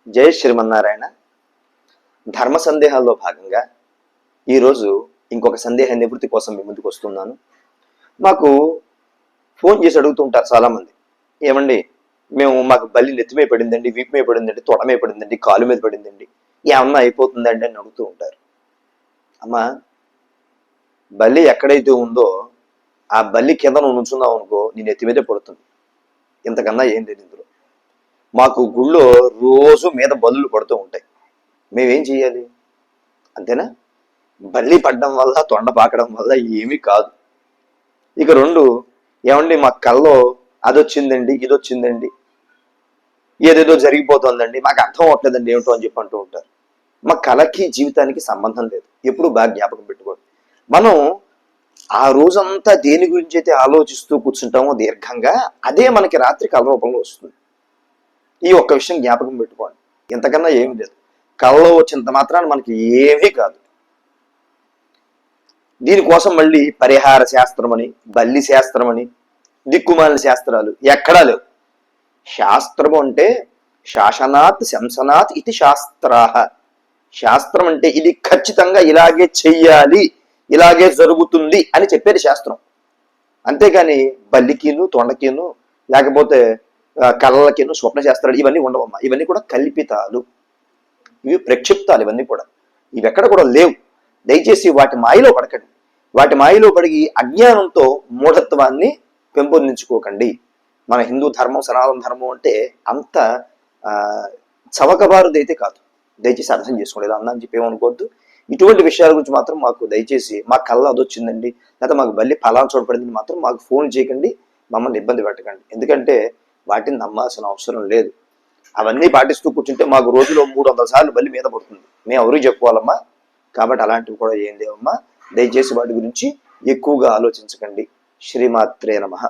జై శ్రీమన్నారాయణ. ధర్మ సందేహాల్లో భాగంగా ఈరోజు ఇంకొక సందేహ నివృత్తి కోసం మీ ముందుకు వస్తున్నాను. మాకు ఫోన్ చేసి అడుగుతుంటారు చాలామంది, ఏమండి మాకు బల్లి నెత్తిమే పడిందండి, వీపు మీద పడిందండి, తొడ మీద పడిందండి, కాలు మీద పడిందండి, ఏమన్నా అయిపోతుందండి అని అడుగుతూ ఉంటారు. అమ్మా, బల్లి ఎక్కడైతే ఉందో ఆ బల్లి కింద నువ్వు నుంచున్నావు అనుకో, నీ నెత్తి మీదే పడుతుంది. ఇంతకన్నా ఏం లేదు ఇందులో. మాకు గుళ్ళో రోజు మీద బల్లులు పడుతూ ఉంటాయి. మేమేం చెయ్యాలి? అంతేనా? బల్లి పడ్డం వల్ల, తొండ పాకడం వల్ల ఏమీ కాదు. ఇక రెండు, ఏమండి మా కల్లో అదొచ్చిందండి, ఇదొచ్చిందండి, ఏదేదో జరిగిపోతుందండి, మాకు అర్థం అవట్లేదండి ఏమిటో అని చెప్పి అంటూ ఉంటారు. మా కళకి జీవితానికి సంబంధం లేదు. ఎప్పుడు బాగా జ్ఞాపకం పెట్టుకోండి. మనం ఆ రోజంతా దేని గురించి అయితే ఆలోచిస్తూ కూర్చుంటామో దీర్ఘంగా, అదే మనకి రాత్రి కళ రూపంలో వస్తుంది. ఈ ఒక్క విషయం జ్ఞాపకం పెట్టుకోండి. ఇంతకన్నా ఏమీ లేదు. కళ్ళలో వచ్చినంత మాత్రాన మనకి ఏమీ కాదు. దీనికోసం మళ్ళీ పరిహార శాస్త్రం అని, బల్లి శాస్త్రం అని, దిక్కుమాలిన శాస్త్రాలు ఎక్కడా లేవు. శాస్త్రము అంటే శాసనాత్ శంసనాత్ ఇది శాస్త్రాహ. శాస్త్రం అంటే ఇది ఖచ్చితంగా ఇలాగే చెయ్యాలి, ఇలాగే జరుగుతుంది అని చెప్పేది శాస్త్రం. అంతేగాని బల్లికిను, తొండకిను, లేకపోతే కళ్ళకిను స్వప్న శాస్త్రాలు ఇవన్నీ ఉండవమ్మా. ఇవన్నీ కూడా కల్పితాలు, ఇవి ప్రక్షిప్తాలు. ఇవన్నీ కూడా ఇవి ఎక్కడ కూడా లేవు. దయచేసి వాటి మాయలో పడకండి. వాటి మాయలో పడి అజ్ఞానంతో మూఢత్వాన్ని పెంపొందించుకోకండి. మన హిందూ ధర్మం, సనాతన ధర్మం అంటే అంత చవకబారుదైతే కాదు. దయచేసి అర్థం చేసుకోండి. ఇలా అన్నా అని చెప్పి ఏమనుకోవద్దు. ఇటువంటి విషయాల గురించి మాత్రం మాకు దయచేసి, మా కళ్ళ అదొచ్చిందండి, లేకపోతే మాకు బల్లి ఫలానా చూడపడింది మాత్రం మాకు ఫోన్ చేయకండి, మమ్మల్ని ఇబ్బంది పెట్టకండి. ఎందుకంటే వాటిని నమ్మాల్సిన అవసరం లేదు. అవన్నీ పాటిస్తూ కూర్చుంటే మాకు రోజులో 300 సార్లు బల్లి మీద పడుతుంది. మేము ఎవరికి చెప్పుకోవాలమ్మా? కాబట్టి అలాంటివి కూడా ఏం లేవమ్మా. దయచేసి వాటి గురించి ఎక్కువగా ఆలోచించకండి. శ్రీమాత్రే నమః.